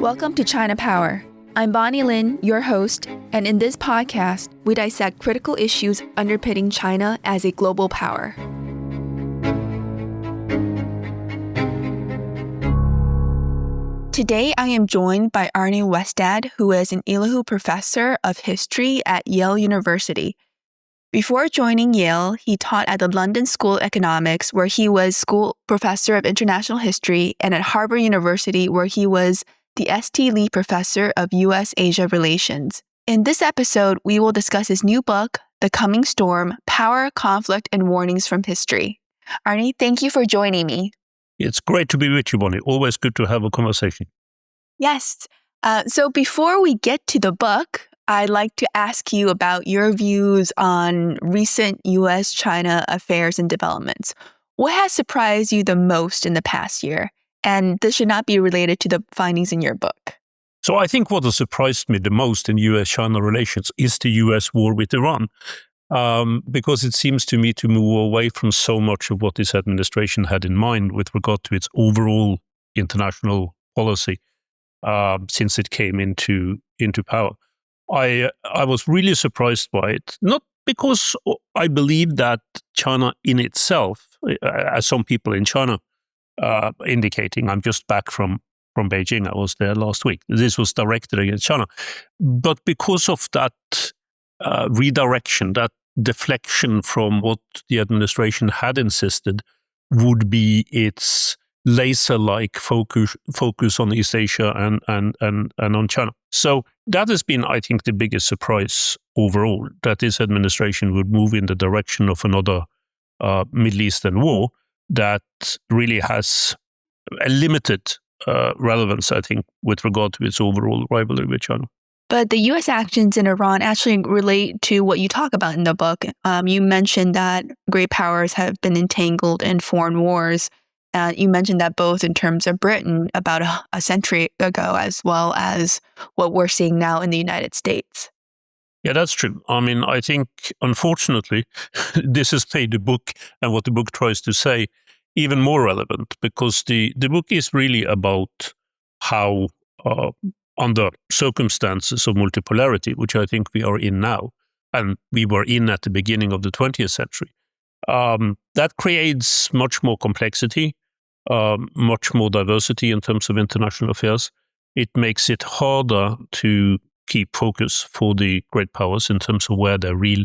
Welcome to ChinaPower. I'm Bonnie Lin, your host, and in this podcast, we dissect critical issues underpinning China as a global power. Today, I am joined by Arne Westad, who is an Elihu professor of history at Yale University. Before joining Yale, he taught at the London School of Economics, where he was school professor of international history, and at Harvard University, where he was the St. Lee Professor of U.S.-Asia Relations. In this episode, we will discuss his new book, The Coming Storm: Power, Conflict, and Warnings from History. Arne, thank you for joining me. It's great to be with you, Bonnie. Always good to have a conversation. Yes. So before we get to the book, I'd like to ask you about your views on recent U.S.-China affairs and developments. What has surprised you the most in the past year? And this should not be related to the findings in your book. So I think what has surprised me the most in U.S.-China relations is the U.S. war with Iran, because it seems to me to move away from so much of what this administration had in mind with regard to its overall international policy since it came into power. I was really surprised by it, not because I believe that China in itself, as some people in China indicating, I'm just back from Beijing. I was there last week. This was directed against China. But because of that redirection, that deflection from what the administration had insisted would be its laser-like focus on East Asia and on China. So that has been, I think, the biggest surprise overall, that this administration would move in the direction of another Middle Eastern war that really has a limited relevance, I think, with regard to its overall rivalry with China. But the U.S. actions in Iran actually relate to what you talk about in the book. You mentioned that great powers have been entangled in foreign wars. You mentioned that both in terms of Britain about a century ago, as well as what we're seeing now in the United States. Yeah, that's true. I mean, I think, unfortunately, this has made the book and what the book tries to say even more relevant, because the book is really about how, under circumstances of multipolarity, which I think we are in now, and we were in at the beginning of the 20th century, that creates much more complexity, much more diversity in terms of international affairs. It makes it harder to keep focus for the great powers in terms of where their real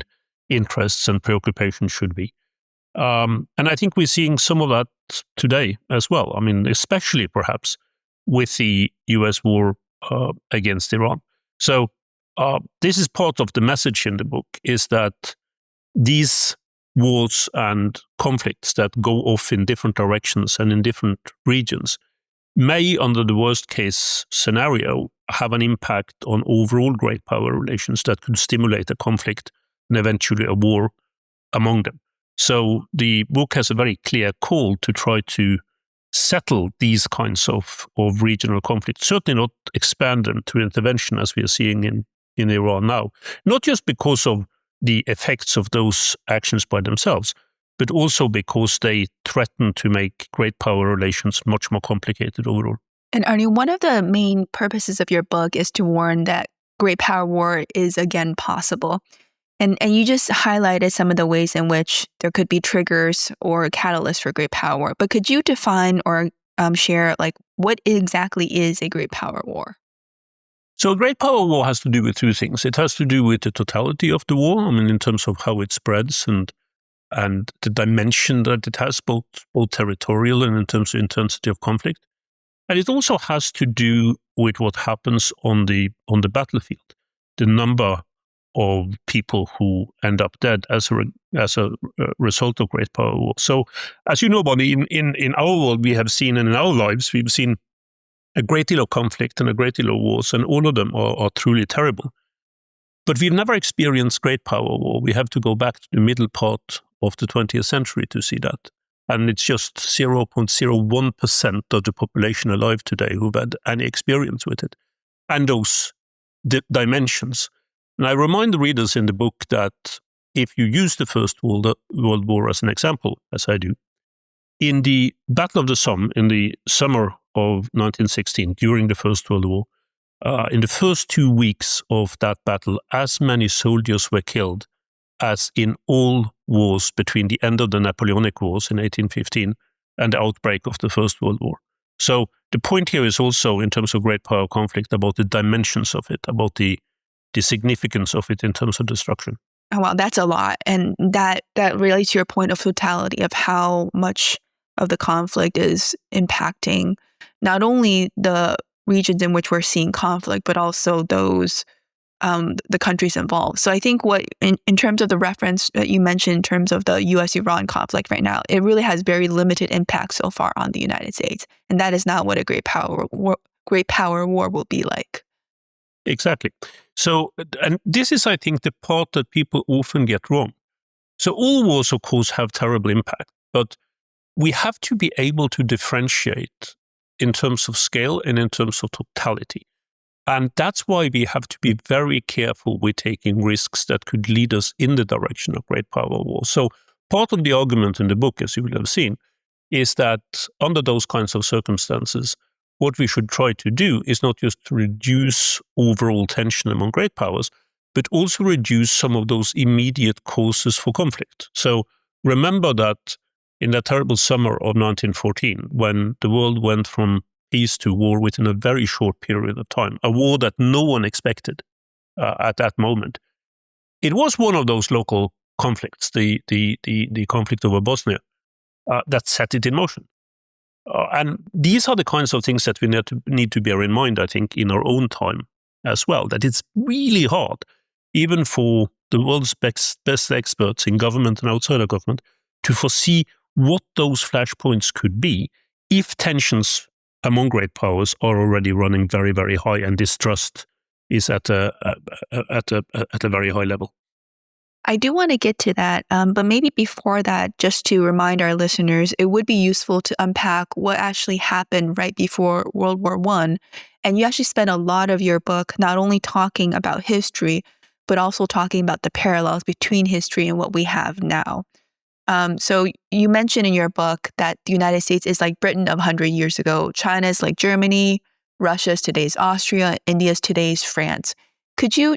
interests and preoccupations should be. And I think we're seeing some of that today as well. I mean, especially perhaps with the US war against Iran. So this is part of the message in the book, is that these wars and conflicts that go off in different directions and in different regions may, under the worst case scenario, have an impact on overall great power relations that could stimulate a conflict and eventually a war among them. So the book has a very clear call to try to settle these kinds of regional conflicts, certainly not expand them to intervention as we are seeing in Iran now, not just because of the effects of those actions by themselves, but also because they threaten to make great power relations much more complicated overall. And Arne, one of the main purposes of your book is to warn that great power war is again possible. And you just highlighted some of the ways in which there could be triggers or catalysts for great power war. But could you define or share, what exactly is a great power war? So a great power war has to do with two things. It has to do with the totality of the war, I mean, in terms of how it spreads and the dimension that it has, both territorial and in terms of intensity of conflict. And it also has to do with what happens on the battlefield, the number of people who end up dead as a result of great power war. So, as you know, Bonnie, in our world, we have seen, and in our lives, we've seen a great deal of conflict and a great deal of wars, and all of them are truly terrible. But we've never experienced great power war. We have to go back to the middle part of the 20th century to see that. And it's just 0.01% of the population alive today who've had any experience with it. And those dimensions. And I remind the readers in the book that if you use the First World War as an example, as I do, in the Battle of the Somme in the summer of 1916, during the First World War, in the first 2 weeks of that battle, as many soldiers were killed as in all wars between the end of the Napoleonic Wars in 1815 and the outbreak of the First World War. So the point here is also, in terms of great power conflict, about the dimensions of it, about the significance of it in terms of destruction. Oh, wow, that's a lot. And that relates to your point of totality of how much of the conflict is impacting not only the regions in which we're seeing conflict, but also those the countries involved. So I think what in terms of the reference that you mentioned in terms of the U.S.-Iran conflict right now, it really has very limited impact so far on the United States, and that is not what a great power war will be like. Exactly. So, and this is, I think, the part that people often get wrong. So all wars, of course, have terrible impact, but we have to be able to differentiate in terms of scale and in terms of totality. And that's why we have to be very careful with taking risks that could lead us in the direction of great power wars. So part of the argument in the book, as you will have seen, is that under those kinds of circumstances, what we should try to do is not just to reduce overall tension among great powers, but also reduce some of those immediate causes for conflict. So remember that in that terrible summer of 1914, when the world went from peace to war within a very short period of time, a war that no one expected at that moment, it was one of those local conflicts, the conflict over Bosnia, that set it in motion. And these are the kinds of things that we need to bear in mind, I think, in our own time as well, that it's really hard, even for the world's best experts in government and outside of government, to foresee what those flashpoints could be if tensions among great powers are already running very, very high and distrust is at a very high level. I do want to get to that, but maybe before that, just to remind our listeners, it would be useful to unpack what actually happened right before World War I. And you actually spent a lot of your book not only talking about history, but also talking about the parallels between history and what we have now. So you mentioned in your book that the United States is like Britain of 100 years ago. China is like Germany, Russia is today's Austria, India is today's France. Could you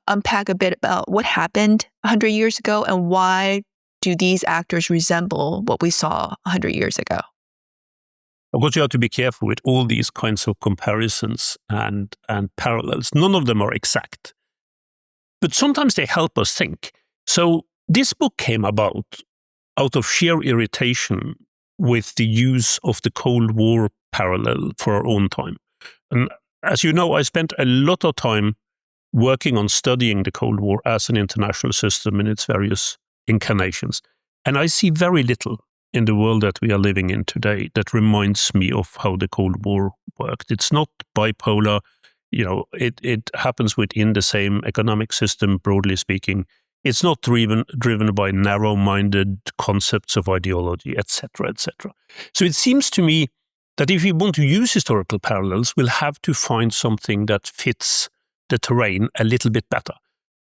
unpack a bit about what happened 100 years ago and why do these actors resemble what we saw 100 years ago? Of course, you have to be careful with all these kinds of comparisons and parallels. None of them are exact, but sometimes they help us think. So this book came about out of sheer irritation with the use of the Cold War parallel for our own time. And as you know, I spent a lot of time working on studying the Cold War as an international system in its various incarnations. And I see very little in the world that we are living in today that reminds me of how the Cold War worked. It's not bipolar. You know, it happens within the same economic system, broadly speaking. It's not driven by narrow-minded concepts of ideology, etc., etc. So it seems to me that if we want to use historical parallels, we'll have to find something that fits the terrain a little bit better.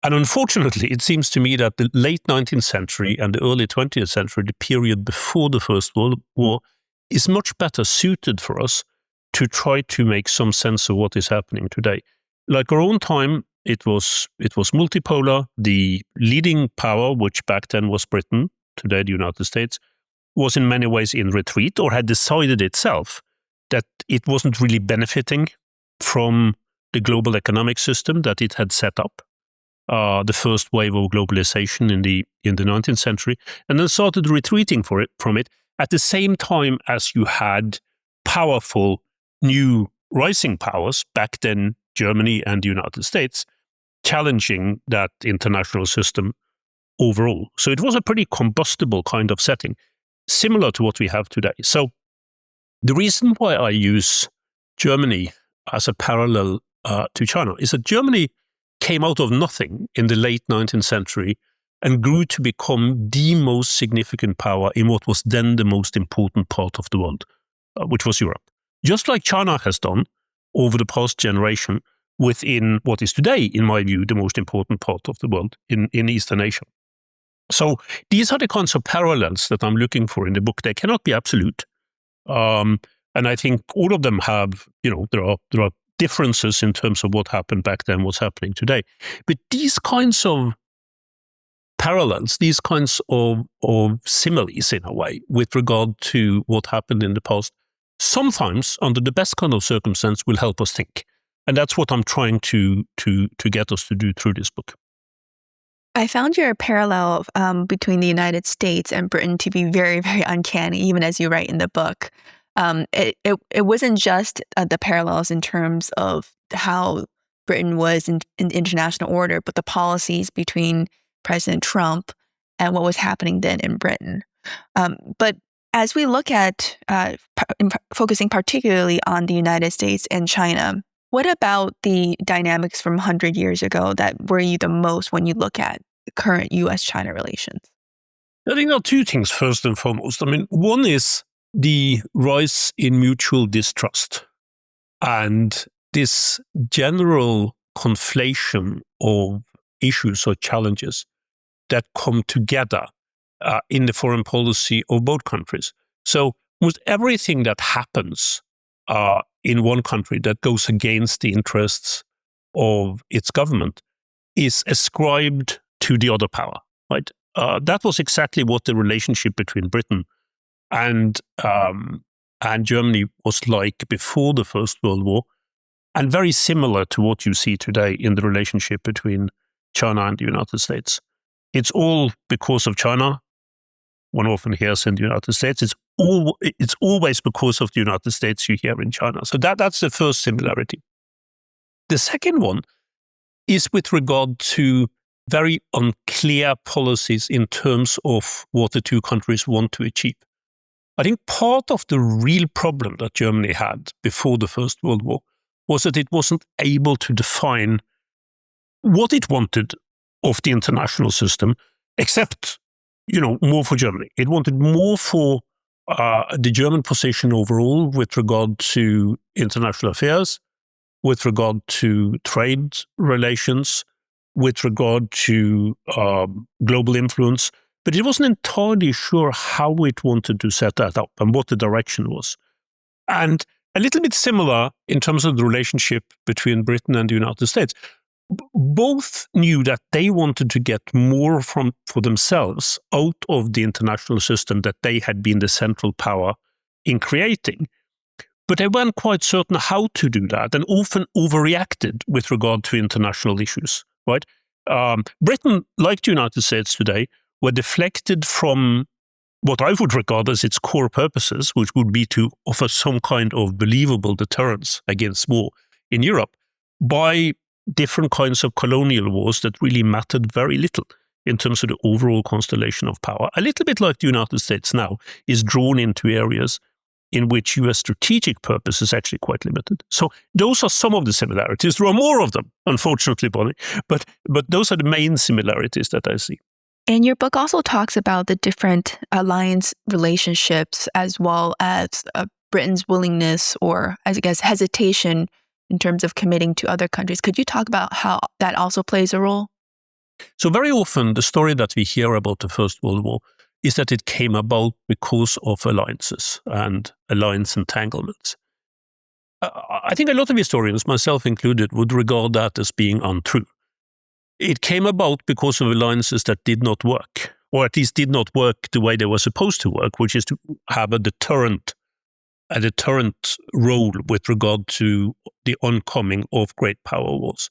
And unfortunately, it seems to me that the late 19th century and the early 20th century, the period before the First World War, is much better suited for us to try to make some sense of what is happening today. Like our own time, it was multipolar. The leading power, which back then was Britain, today the United States, was in many ways in retreat or had decided itself that it wasn't really benefiting from the global economic system that it had set up, the first wave of globalization in the 19th century, and then started retreating from it at the same time as you had powerful new rising powers, back then Germany and the United States, challenging that international system overall. So it was a pretty combustible kind of setting, similar to what we have today. So the reason why I use Germany as a parallel to China is that Germany came out of nothing in the late 19th century and grew to become the most significant power in what was then the most important part of the world, which was Europe. Just like China has done over the past generation within what is today, in my view, the most important part of the world in Eastern Asia. So these are the kinds of parallels that I'm looking for in the book. They cannot be absolute. And I think all of them have, there are differences in terms of what happened back then, what's happening today. But these kinds of parallels, these kinds of similes in a way with regard to what happened in the past, sometimes under the best kind of circumstance will help us think. And that's what I'm trying to get us to do through this book. I found your parallel between the United States and Britain to be very, very uncanny, even as you write in the book. It wasn't just the parallels in terms of how Britain was in international order, but the policies between President Trump and what was happening then in Britain. But as we look at focusing particularly on the United States and China, what about the dynamics from 100 years ago that worry you the most when you look at current U.S.-China relations? I think there are two things, first and foremost. I mean, one is the rise in mutual distrust and this general conflation of issues or challenges that come together in the foreign policy of both countries. So almost everything that happens in one country that goes against the interests of its government is ascribed to the other power, right? That was exactly what the relationship between Britain and Germany was like before the First World War, and very similar to what you see today in the relationship between China and the United States. It's all because of China. One often hears in the United States, it's always because of the United States you hear in China. So that's the first similarity. The second one is with regard to very unclear policies in terms of what the two countries want to achieve. I think part of the real problem that Germany had before the First World War was that it wasn't able to define what it wanted of the international system, except, more for Germany. It wanted more for the German position overall with regard to international affairs, with regard to trade relations, with regard to global influence. But it wasn't entirely sure how it wanted to set that up and what the direction was. And a little bit similar in terms of the relationship between Britain and the United States. Both knew that they wanted to get more for themselves out of the international system that they had been the central power in creating. But they weren't quite certain how to do that and often overreacted with regard to international issues, right? Britain, like the United States today, were deflected from what I would regard as its core purposes, which would be to offer some kind of believable deterrence against war in Europe, by different kinds of colonial wars that really mattered very little in terms of the overall constellation of power. A little bit like the United States now is drawn into areas in which US strategic purpose is actually quite limited. So those are some of the similarities. There are more of them, unfortunately, Bonnie, but those are the main similarities that I see. And your book also talks about the different alliance relationships as well as Britain's willingness or, I guess, hesitation in terms of committing to other countries. Could you talk about how that also plays a role? So very often the story that we hear about the First World War is that it came about because of alliances and alliance entanglements. I think a lot of historians, myself included, would regard that as being untrue. It came about because of alliances that did not work, or at least did not work the way they were supposed to work, which is to have a deterrent role with regard to the oncoming of great power wars.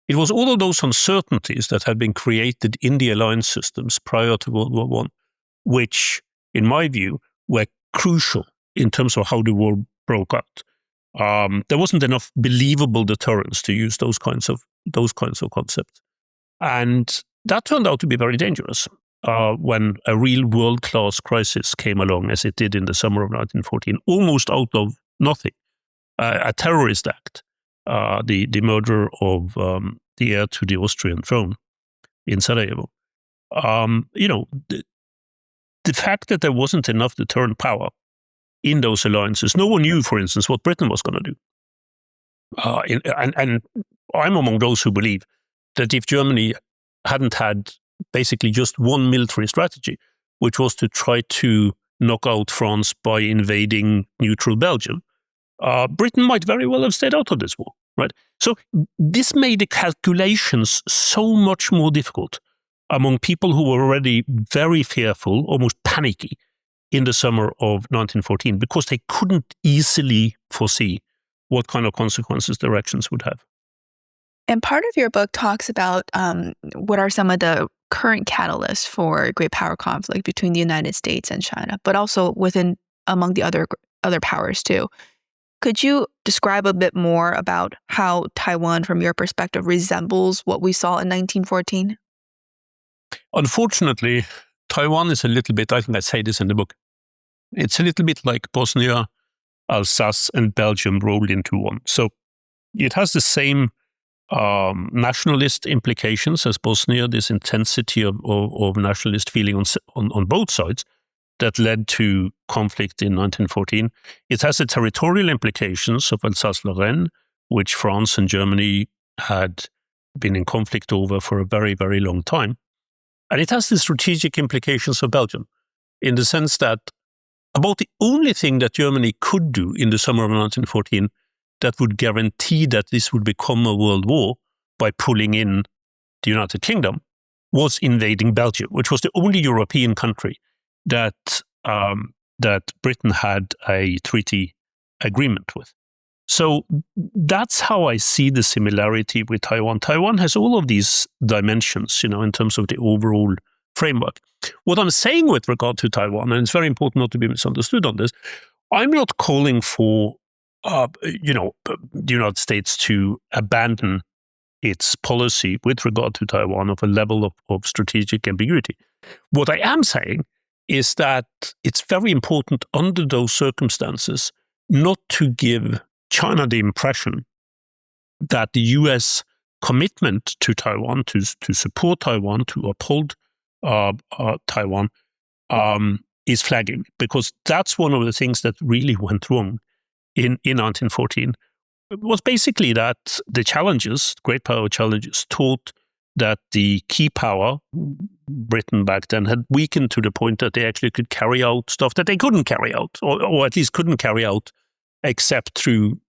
It was all of those uncertainties that had been created in the alliance systems prior to World War I, which, in my view, were crucial in terms of how the war broke out. There wasn't enough believable deterrence to use those kinds of concepts. And that turned out to be very dangerous when a real world-class crisis came along, as it did in the summer of 1914, almost out of nothing. A terrorist act, the murder of the heir to the Austrian throne in Sarajevo. The fact that there wasn't enough deterrent power in those alliances, no one knew, for instance, what Britain was going to do. And I'm among those who believe that if Germany hadn't had basically just one military strategy, which was to try to knock out France by invading neutral Belgium, Britain might very well have stayed out of this war, right? So this made the calculations so much more difficult among people who were already very fearful, almost panicky, in the summer of 1914, because they couldn't easily foresee what kind of consequences their actions would have. And part of your book talks about what are some of the current catalysts for great power conflict between the United States and China, but also among the other powers too. Could you describe a bit more about how Taiwan, from your perspective, resembles what we saw in 1914? Unfortunately, Taiwan is a little bit, I think I say this in the book, it's a little bit like Bosnia, Alsace, and Belgium rolled into one. So it has the same nationalist implications as Bosnia, this intensity of nationalist feeling on both sides that led to conflict in 1914. It has the territorial implications of Alsace-Lorraine, which France and Germany had been in conflict over for a very, very long time. And it has the strategic implications of Belgium, in the sense that about the only thing that Germany could do in the summer of 1914 that would guarantee that this would become a world war by pulling in the United Kingdom was invading Belgium, which was the only European country that Britain had a treaty agreement with. So that's how I see the similarity with Taiwan. Taiwan has all of these dimensions, in terms of the overall framework. What I'm saying with regard to Taiwan, and it's very important not to be misunderstood on this, I'm not calling for the United States to abandon its policy with regard to Taiwan of a level of strategic ambiguity. What I am saying is that it's very important under those circumstances not to give China the impression that the US commitment to Taiwan, to support Taiwan, to uphold Taiwan, is flagging, because that's one of the things that really went wrong in 1914. It was basically that the challenges, great power challenges, taught that the key power, Britain back then, had weakened to the point that they actually could carry out stuff that they couldn't carry out, or at least couldn't carry out except through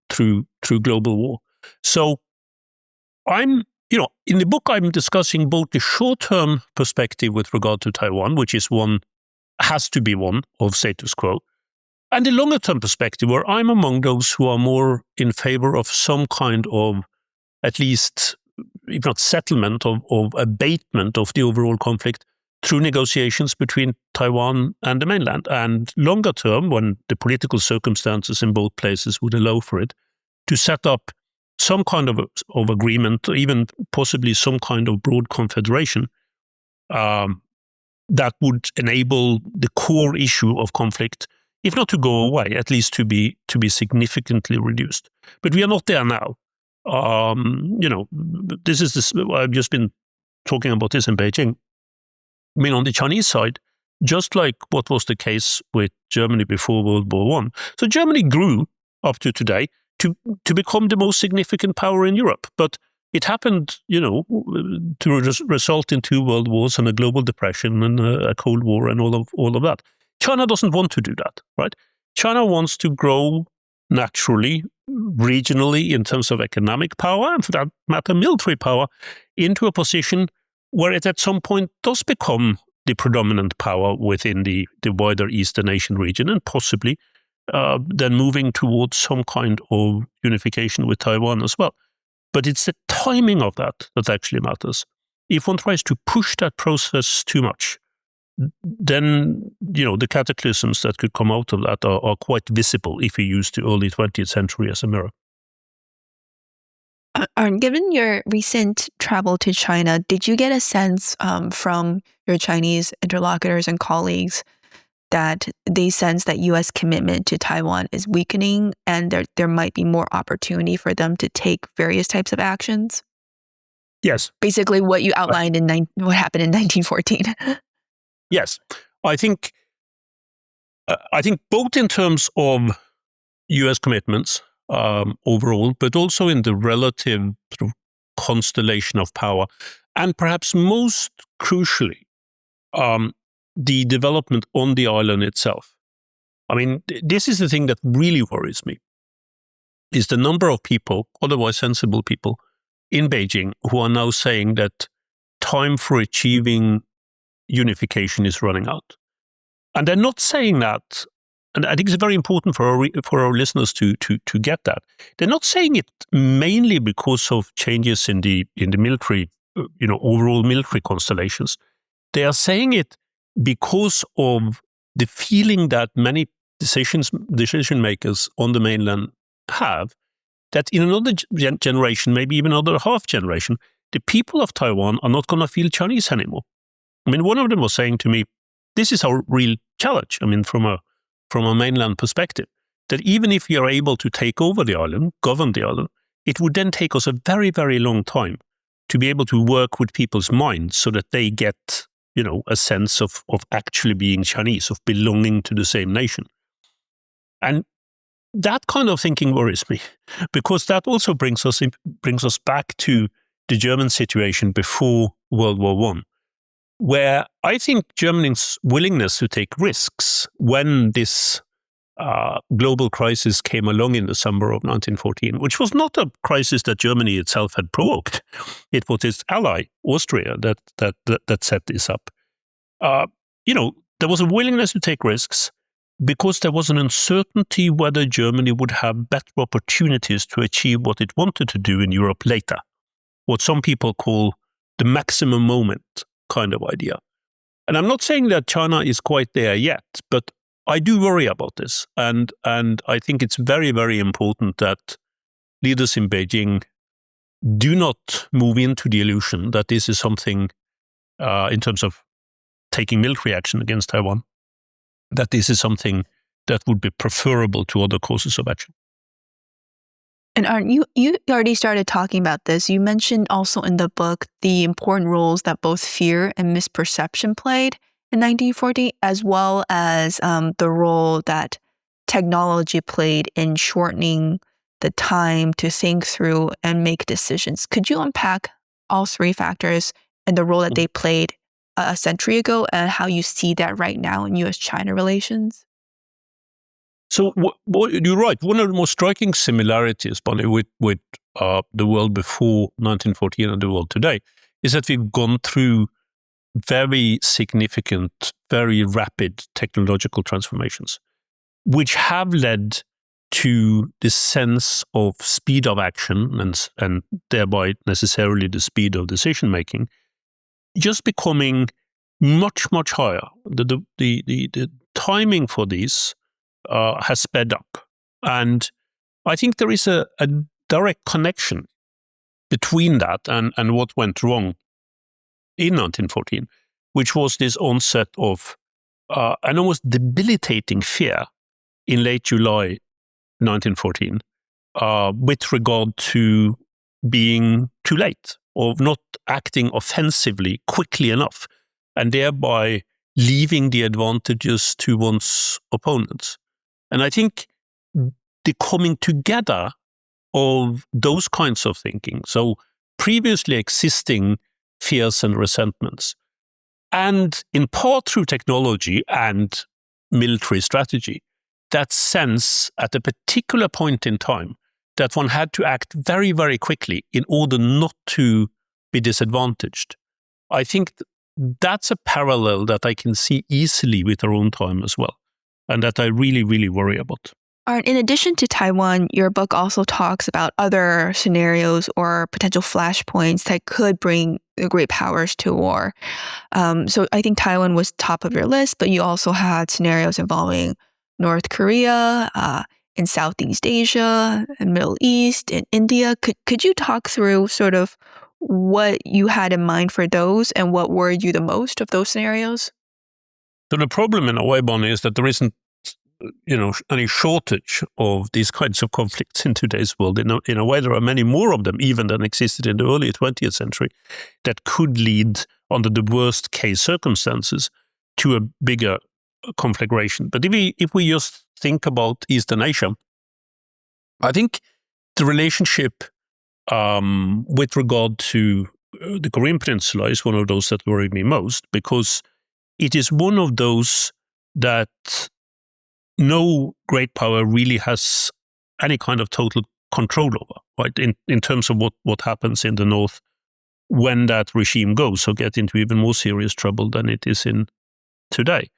global war. So in the book, I'm discussing both the short-term perspective with regard to Taiwan, which has to be one of status quo, and the longer-term perspective, where I'm among those who are more in favor of some kind of, at least, if not settlement, of abatement of the overall conflict through negotiations between Taiwan and the mainland. And longer term, when the political circumstances in both places would allow for it, to set up some kind of agreement, or even possibly some kind of broad confederation that would enable the core issue of conflict, if not to go away, at least to be significantly reduced. But we are not there now. I've just been talking about this in Beijing. I mean, on the Chinese side, just like what was the case with Germany before World War I. So Germany grew up to today to become the most significant power in Europe. But it happened, to result in 2 world wars and a global depression and a Cold War and all of that. China doesn't want to do that, right? China wants to grow naturally, regionally, in terms of economic power, and for that matter, military power, into a position where it at some point does become the predominant power within the wider Eastern Asian region, and possibly then moving towards some kind of unification with Taiwan as well. But it's the timing of that actually matters. If one tries to push that process too much, then the cataclysms that could come out of that are quite visible if you use the early 20th century as a mirror. Arne, given your recent travel to China, did you get a sense from your Chinese interlocutors and colleagues that they sense that U.S. commitment to Taiwan is weakening and there might be more opportunity for them to take various types of actions? Yes. Basically what you outlined what happened in 1914. Yes. I think both in terms of U.S. commitments overall, but also in the relative sort of constellation of power, and perhaps most crucially, the development on the island itself. I mean, this is the thing that really worries me, is the number of people, otherwise sensible people, in Beijing who are now saying that time for achieving unification is running out. And they're not saying that, and I think it's very important for our listeners to get that. They're not saying it mainly because of changes in the military, overall military constellations. They are saying it because of the feeling that many decision makers on the mainland have, that in another generation, maybe even another half generation, the people of Taiwan are not going to feel Chinese anymore. I mean, one of them was saying to me, this is our real challenge. I mean, from a mainland perspective, that even if we are able to take over the island, govern the island, it would then take us a very, very long time to be able to work with people's minds so that they get, a sense of actually being Chinese, of belonging to the same nation. And that kind of thinking worries me, because that also brings us back to the German situation before World War I, where I think Germany's willingness to take risks when this global crisis came along in the summer of 1914, which was not a crisis that Germany itself had provoked. It was its ally, Austria, that set this up. There was a willingness to take risks because there was an uncertainty whether Germany would have better opportunities to achieve what it wanted to do in Europe later, what some people call the maximum moment kind of idea. And I'm not saying that China is quite there yet, but I do worry about this. And I think it's very, very important that leaders in Beijing do not move into the illusion that this is something, in terms of taking military action against Taiwan, that this is something that would be preferable to other courses of action. And Arne, you already started talking about this. You mentioned also in the book the important roles that both fear and misperception played in 1940, as well as the role that technology played in shortening the time to think through and make decisions. Could you unpack all three factors and the role that they played a century ago and how you see that right now in U.S.-China relations? So you're right. One of the most striking similarities, Bonnie, with the world before 1914 and the world today is that we've gone through very significant, very rapid technological transformations, which have led to this sense of speed of action and thereby necessarily the speed of decision making, just becoming much, much higher. The timing for these has sped up. And I think there is a direct connection between that and what went wrong in 1914, which was this onset of an almost debilitating fear in late July 1914 with regard to being too late or not acting offensively quickly enough, and thereby leaving the advantages to one's opponents. And I think the coming together of those kinds of thinking, so previously existing fears and resentments, and in part through technology and military strategy, that sense at a particular point in time that one had to act very, very quickly in order not to be disadvantaged. I think that's a parallel that I can see easily with our own time as well, and that I really, really worry about. Arne, in addition to Taiwan, your book also talks about other scenarios or potential flashpoints that could bring the great powers to war. So I think Taiwan was top of your list, but you also had scenarios involving North Korea, in Southeast Asia, and Middle East, and India. Could you talk through sort of what you had in mind for those and what worried you the most of those scenarios? So the problem in a way, Bonnie, is that there isn't any shortage of these kinds of conflicts in today's world. In a way, there are many more of them even than existed in the early 20th century that could lead, under the worst case circumstances, to a bigger conflagration. But if we just think about Eastern Asia, I think the relationship with regard to the Korean Peninsula is one of those that worry me most, because it is one of those that no great power really has any kind of total control over, right? In terms of what happens in the north when that regime goes, or get into even more serious trouble than it is in today.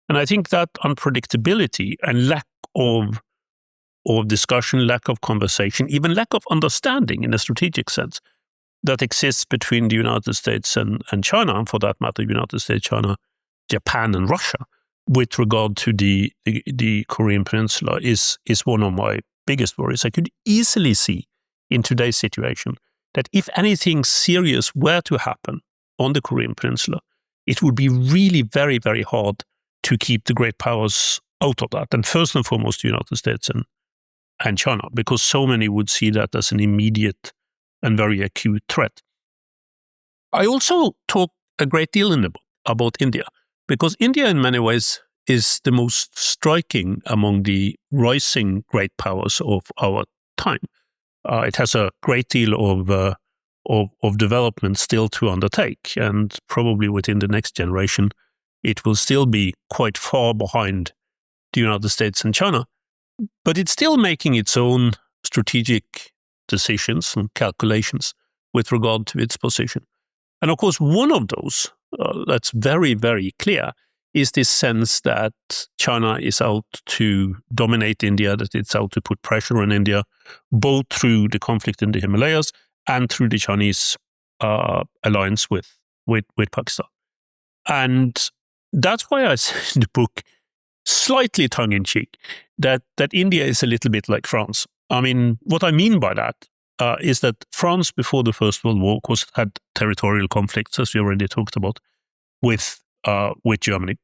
And I think that unpredictability and lack of discussion, lack of conversation, even lack of understanding in a strategic sense that exists between the United States and China, and for that matter, United States, China, Japan, and Russia, with regard to the Korean Peninsula is one of my biggest worries. I could easily see in today's situation that if anything serious were to happen on the Korean Peninsula, it would be really very, very hard to keep the great powers out of that. And first and foremost, the United States and China, because so many would see that as an immediate and very acute threat. I also talk a great deal in the book about India, because India in many ways is the most striking among the rising great powers of our time. It has a great deal of development still to undertake, and probably within the next generation, it will still be quite far behind the United States and China. But it's still making its own strategic decisions and calculations with regard to its position. And of course, one of those that's very, very clear is this sense that China is out to dominate India, that it's out to put pressure on India, both through the conflict in the Himalayas and through the Chinese alliance with Pakistan. And that's why I say in the book, slightly tongue-in-cheek, that India is a little bit like France. I mean, what I mean by that is that France, before the First World War, of course, had territorial conflicts, as we already talked about, with Germany.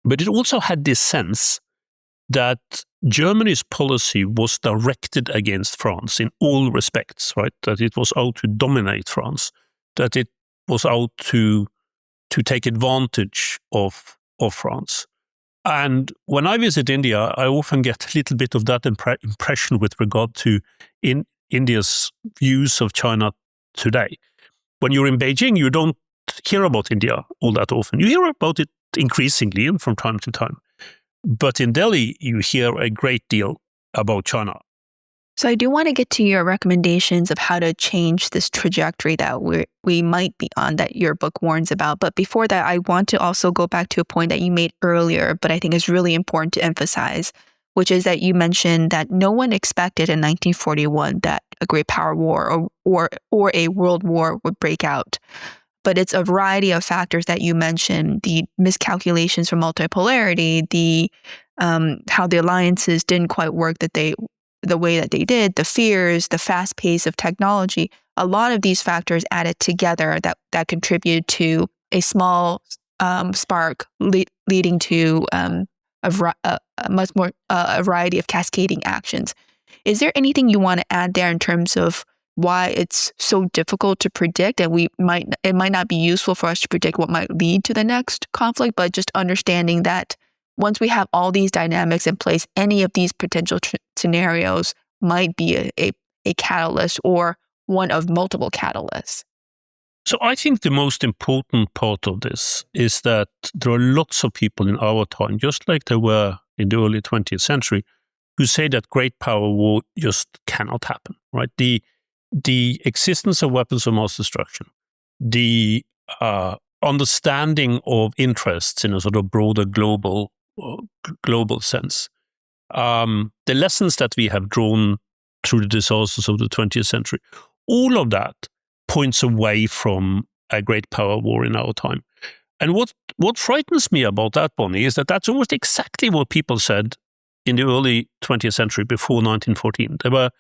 But it also had this sense that Germany's policy was directed against France in all respects, right? That it was out to dominate France, that it was out to take advantage of France. And when I visit India, I often get a little bit of that impression with regard to India's views of China today. When you're in Beijing, you don't hear about India all that often. You hear about it increasingly and from time to time. But in Delhi, you hear a great deal about China. So I do want to get to your recommendations of how to change this trajectory that we might be on, that your book warns about. But before that, I want to also go back to a point that you made earlier, but I think is really important to emphasize, which is that you mentioned that no one expected in 1941 that a great power war or a world war would break out. But it's a variety of factors that you mentioned: the miscalculations for multipolarity, the how the alliances didn't quite work the way that they did, the fears, the fast pace of technology. A lot of these factors added together that contributed to a small spark leading to a variety of cascading actions. Is there anything you want to add there in terms of why it's so difficult to predict, and it might not be useful for us to predict what might lead to the next conflict, but just understanding that once we have all these dynamics in place, any of these potential scenarios might be a catalyst or one of multiple catalysts? So I think the most important part of this is that there are lots of people in our time, just like there were in the early 20th century, who say that great power war just cannot happen, right? The existence of weapons of mass destruction, the understanding of interests in a sort of broader global sense, the lessons that we have drawn through the disasters of the 20th century, all of that points away from a great power war in our time. And what frightens me about that, Bonnie, is that that's almost exactly what people said in the early 20th century before 1914. There were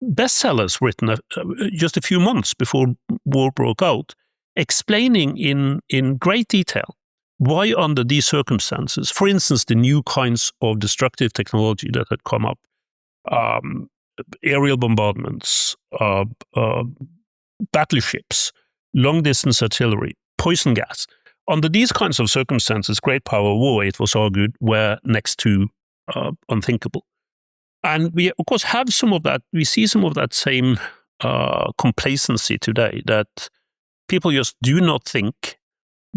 bestsellers written just a few months before war broke out, explaining in great detail why under these circumstances, for instance, the new kinds of destructive technology that had come up, aerial bombardments, battleships, long-distance artillery, poison gas, under these kinds of circumstances, great power war, it was argued, were next to unthinkable. And we, of course, have some of that. We see some of that same complacency today, that people just do not think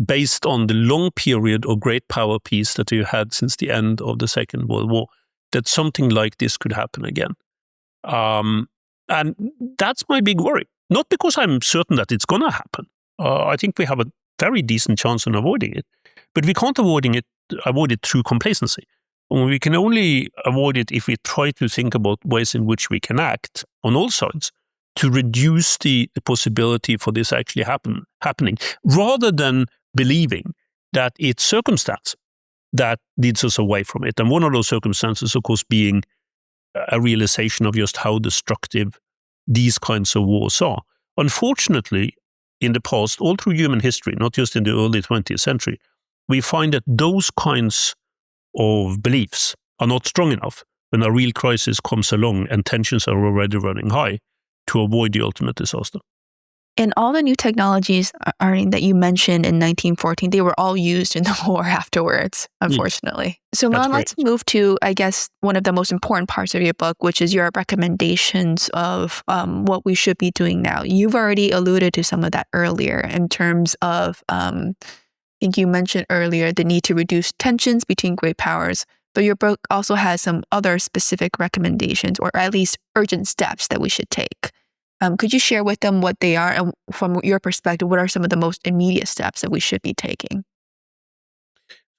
based on the long period of great power peace that you had since the end of the Second World War, that something like this could happen again. And that's my big worry. Not because I'm certain that it's going to happen. I think we have a very decent chance on avoiding it, but we can't avoid it through complacency. We can only avoid it if we try to think about ways in which we can act on all sides to reduce the possibility for this actually happening, rather than believing that it's circumstance that leads us away from it. And one of those circumstances, of course, being a realization of just how destructive these kinds of wars are. Unfortunately, in the past, all through human history, not just in the early 20th century, we find that those kinds of beliefs are not strong enough when a real crisis comes along and tensions are already running high to avoid the ultimate disaster. And all the new technologies, Arne, that you mentioned in 1914, they were all used in the war afterwards, unfortunately. So now let's move to, I guess, one of the most important parts of your book, which is your recommendations of what we should be doing now. You've already alluded to some of that earlier in terms of, I think you mentioned earlier, the need to reduce tensions between great powers. But your book also has some other specific recommendations, or at least urgent steps that we should take. Could you share with them what they are, and from your perspective, what are some of the most immediate steps that we should be taking?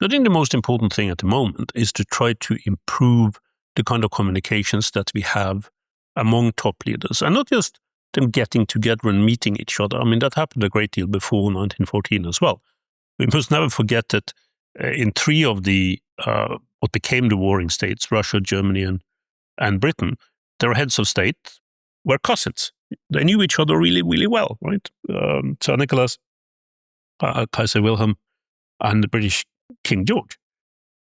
I think the most important thing at the moment is to try to improve the kind of communications that we have among top leaders, and not just them getting together and meeting each other. I mean, that happened a great deal before 1914 as well. We must never forget that in three of the what became the warring states, Russia, Germany, and Britain, their heads of state were cousins. They knew each other really, really well, right? Tsar Nicholas, Kaiser Wilhelm, and the British King George.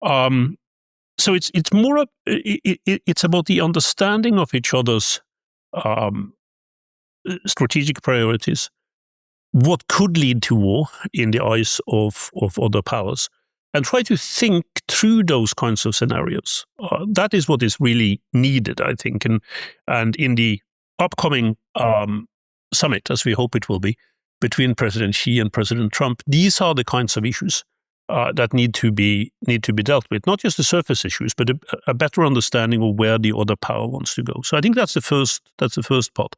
So it's more it's about the understanding of each other's strategic priorities, what could lead to war in the eyes of other powers, and try to think through those kinds of scenarios. That is what is really needed, I think, and in the upcoming summit, as we hope it will be, between President Xi and President Trump, these are the kinds of issues that need to be dealt with. Not just the surface issues, but a better understanding of where the other power wants to go. So I think that's the first part.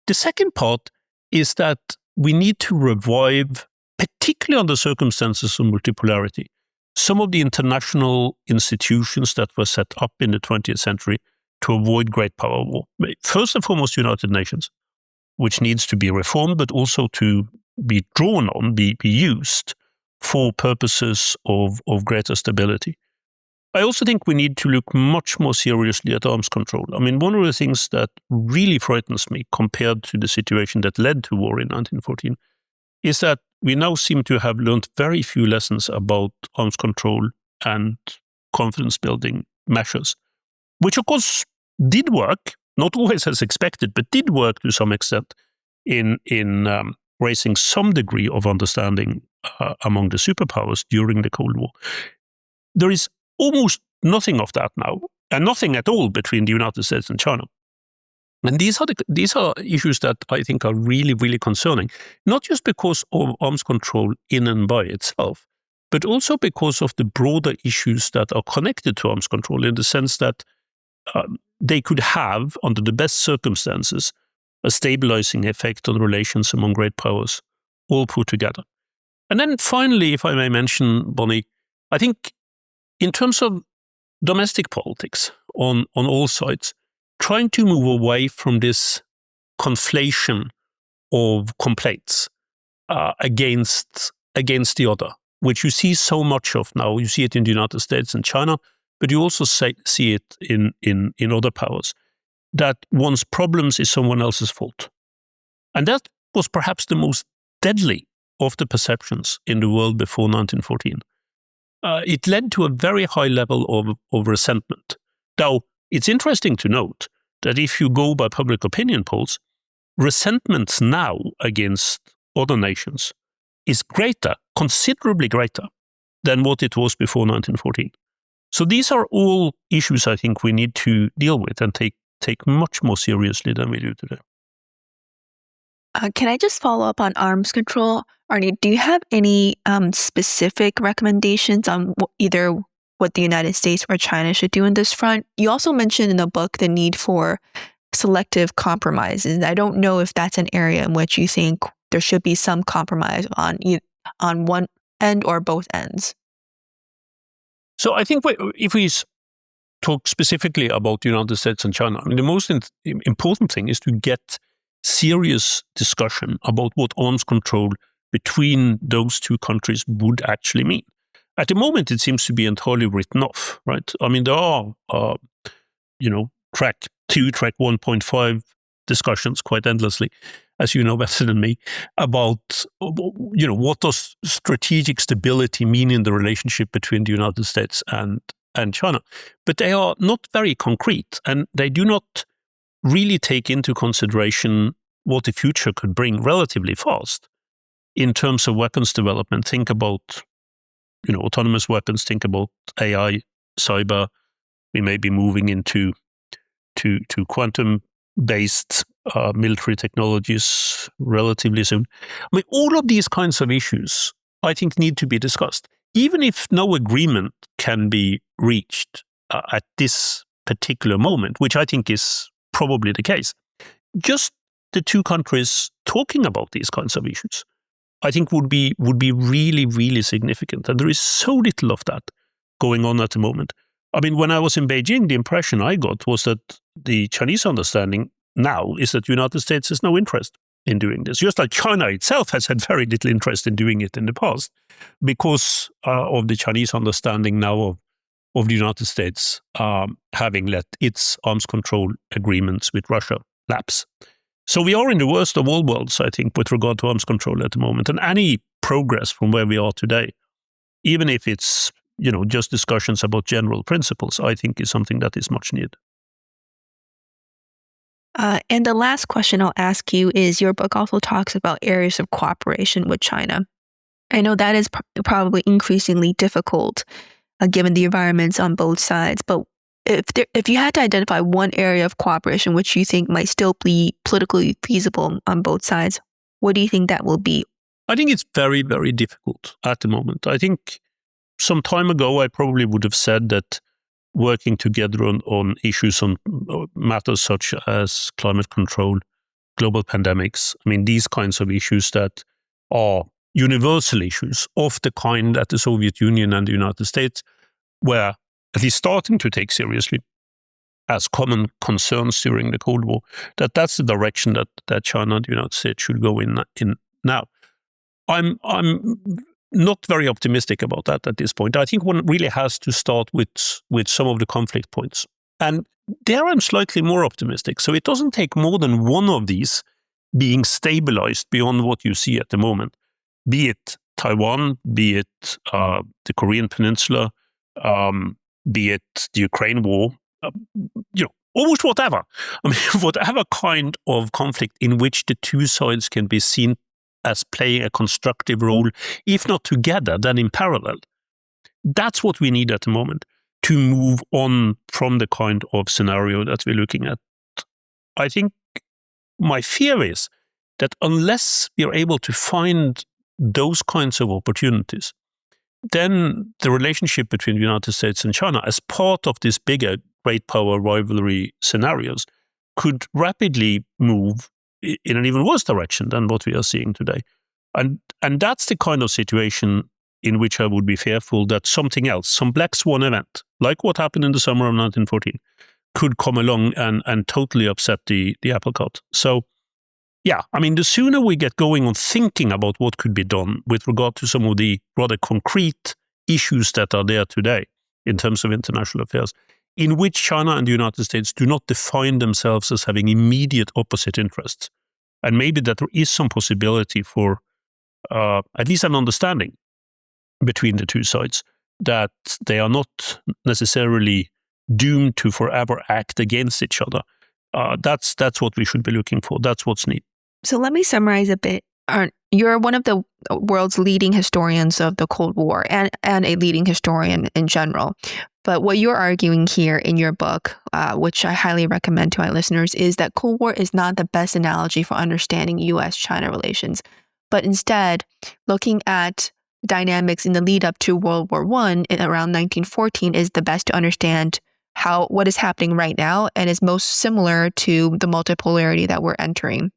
The second part is that we need to revive, particularly under circumstances of multipolarity, some of the international institutions that were set up in the 20th century to avoid great power war. First and foremost, United Nations, which needs to be reformed, but also to be drawn on, be used for purposes of greater stability. I also think we need to look much more seriously at arms control. I mean, one of the things that really frightens me compared to the situation that led to war in 1914 is that we now seem to have learned very few lessons about arms control and confidence-building measures, which of course did work, not always as expected, but did work to some extent in raising some degree of understanding among the superpowers during the Cold War. There is almost nothing of that now, and nothing at all between the United States and China. And these are issues that I think are really, really concerning, not just because of arms control in and by itself, but also because of the broader issues that are connected to arms control, in the sense that they could have, under the best circumstances, a stabilizing effect on relations among great powers, all put together. And then finally, if I may mention, Bonnie, I think in terms of domestic politics on all sides, trying to move away from this conflation of complaints against the other, which you see so much of now. You see it in the United States and China, but you also see it in other powers, that one's problems is someone else's fault. And that was perhaps the most deadly of the perceptions in the world before 1914. It led to a very high level of resentment. Now, it's interesting to note that if you go by public opinion polls, resentments now against other nations is greater, considerably greater, than what it was before 1914. So these are all issues I think we need to deal with and take much more seriously than we do today. Can I just follow up on arms control? Arnie, do you have any specific recommendations on either what the United States or China should do in this front? You also mentioned in the book the need for selective compromises. I don't know if that's an area in which you think there should be some compromise on one end or both ends. So I think if we talk specifically about the United States and China, I mean, the most important thing is to get serious discussion about what arms control between those two countries would actually mean. At the moment, it seems to be entirely written off, right? I mean, there are, track 2, track 1.5 discussions quite endlessly, as you know better than me, about, what does strategic stability mean in the relationship between the United States and China. But they are not very concrete, and they do not really take into consideration what the future could bring relatively fast in terms of weapons development. Think about, autonomous weapons, think about AI, cyber. We may be moving into quantum-based military technologies relatively soon. I mean, all of these kinds of issues, I think, need to be discussed. Even if no agreement can be reached at this particular moment, which I think is probably the case, just the two countries talking about these kinds of issues, I think would be really, really significant. And there is so little of that going on at the moment. I mean, when I was in Beijing, the impression I got was that the Chinese understanding now is that the United States has no interest in doing this, just like China itself has had very little interest in doing it in the past, because of the Chinese understanding now of the United States having let its arms control agreements with Russia lapse. So we are in the worst of all worlds, I think, with regard to arms control at the moment. And any progress from where we are today, even if it's just discussions about general principles, I think is something that is much needed. And the last question I'll ask you is, your book also talks about areas of cooperation with China. I know that is probably increasingly difficult given the environments on both sides, but if you had to identify one area of cooperation which you think might still be politically feasible on both sides, what do you think that will be? I think it's very, very difficult at the moment. I think some time ago, I probably would have said that working together on issues on matters such as climate control, global pandemics, I mean, these kinds of issues that are universal issues of the kind that the Soviet Union and the United States were at least starting to take seriously as common concerns during the Cold War, that's the direction that China and the United States should go in now. I'm not very optimistic about that at this point. I think one really has to start with some of the conflict points. And there I'm slightly more optimistic. So it doesn't take more than one of these being stabilized beyond what you see at the moment, be it Taiwan, be it the Korean Peninsula, be it the Ukraine war, almost whatever. I mean, whatever kind of conflict in which the two sides can be seen as playing a constructive role, if not together, then in parallel. That's what we need at the moment to move on from the kind of scenario that we're looking at. I think my fear is that unless we're able to find those kinds of opportunities, then the relationship between the United States and China as part of this bigger great power rivalry scenarios could rapidly move in an even worse direction than what we are seeing today. And that's the kind of situation in which I would be fearful that something else, some black swan event, like what happened in the summer of 1914, could come along and totally upset the apple cart. So, yeah, I mean, the sooner we get going on thinking about what could be done with regard to some of the rather concrete issues that are there today in terms of international affairs, in which China and the United States do not define themselves as having immediate opposite interests, and maybe that there is some possibility for at least an understanding between the two sides, that they are not necessarily doomed to forever act against each other. That's what we should be looking for. That's what's needed. So let me summarize a bit. you're one of the world's leading historians of the Cold War and a leading historian in general. But what you're arguing here in your book, which I highly recommend to my listeners, is that Cold War is not the best analogy for understanding U.S.-China relations, but instead looking at dynamics in the lead up to World War I in around 1914 is the best to understand what is happening right now and is most similar to the multipolarity that we're entering.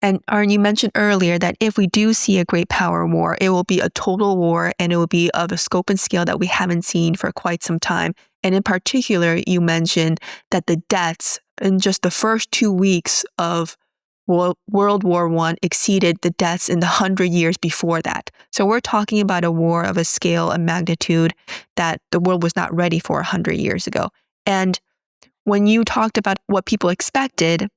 And Arne, you mentioned earlier that if we do see a great power war, it will be a total war and it will be of a scope and scale that we haven't seen for quite some time. And in particular, you mentioned that the deaths in just the first 2 weeks of World War I exceeded the deaths in the 100 years before that. So we're talking about a war of a scale and magnitude that the world was not ready for 100 years ago. And when you talked about what people expected,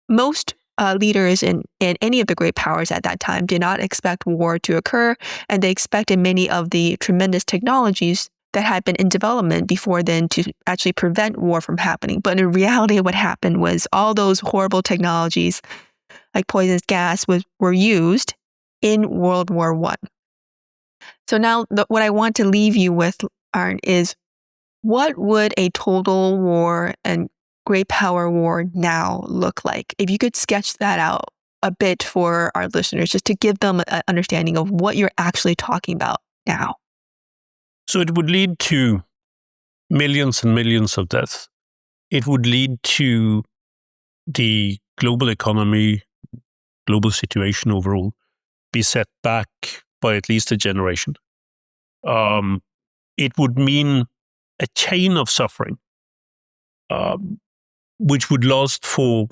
most leaders in any of the great powers at that time did not expect war to occur, and they expected many of the tremendous technologies that had been in development before then to actually prevent war from happening. But in reality, what happened was all those horrible technologies like poisonous gas were used in World War I. So now what I want to leave you with, Arne, is what would a total war and great power war now look like? If you could sketch that out a bit for our listeners, just to give them an understanding of what you're actually talking about now. So it would lead to millions and millions of deaths. It would lead to the global economy, global situation overall, be set back by at least a generation. It would mean a chain of suffering, which would last for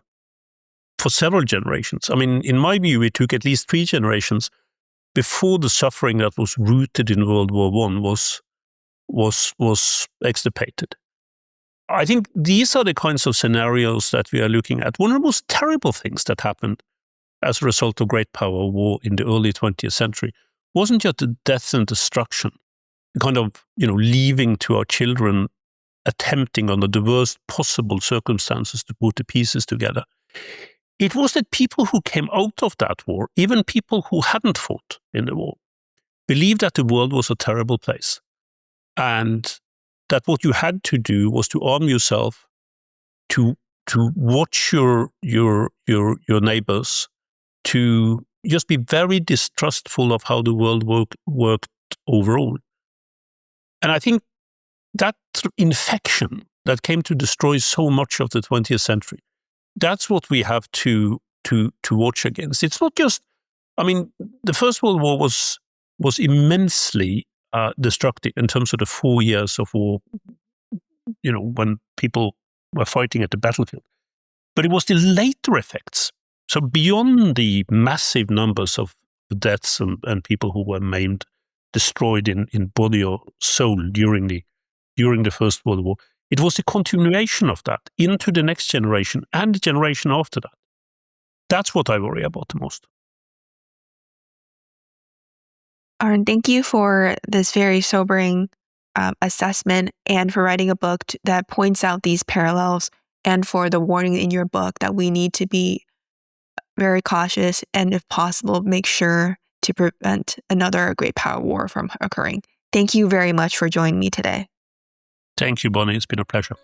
several generations. I mean, in my view, it took at least 3 generations before the suffering that was rooted in World War I was extirpated. I think these are the kinds of scenarios that we are looking at. One of the most terrible things that happened as a result of great power war in the early 20th century wasn't just the death and destruction, the kind of, leaving to our children attempting under the worst possible circumstances to put the pieces together. It was that people who came out of that war, even people who hadn't fought in the war, believed that the world was a terrible place. And that what you had to do was to arm yourself, to watch your neighbors, to just be very distrustful of how the world worked overall. And I think that infection that came to destroy so much of the 20th century, that's what we have to watch against. It's not just, the First World War was immensely destructive in terms of the 4 years of war, when people were fighting at the battlefield. But it was the later effects. So beyond the massive numbers of deaths and people who were maimed, destroyed in body or soul during the First World War, it was the continuation of that into the next generation and the generation after that. That's what I worry about the most. Arne, thank you for this very sobering assessment and for writing a book that points out these parallels, and for the warning in your book that we need to be very cautious and, if possible, make sure to prevent another great power war from occurring. Thank you very much for joining me today. Thank you, Bonnie. It's been a pleasure.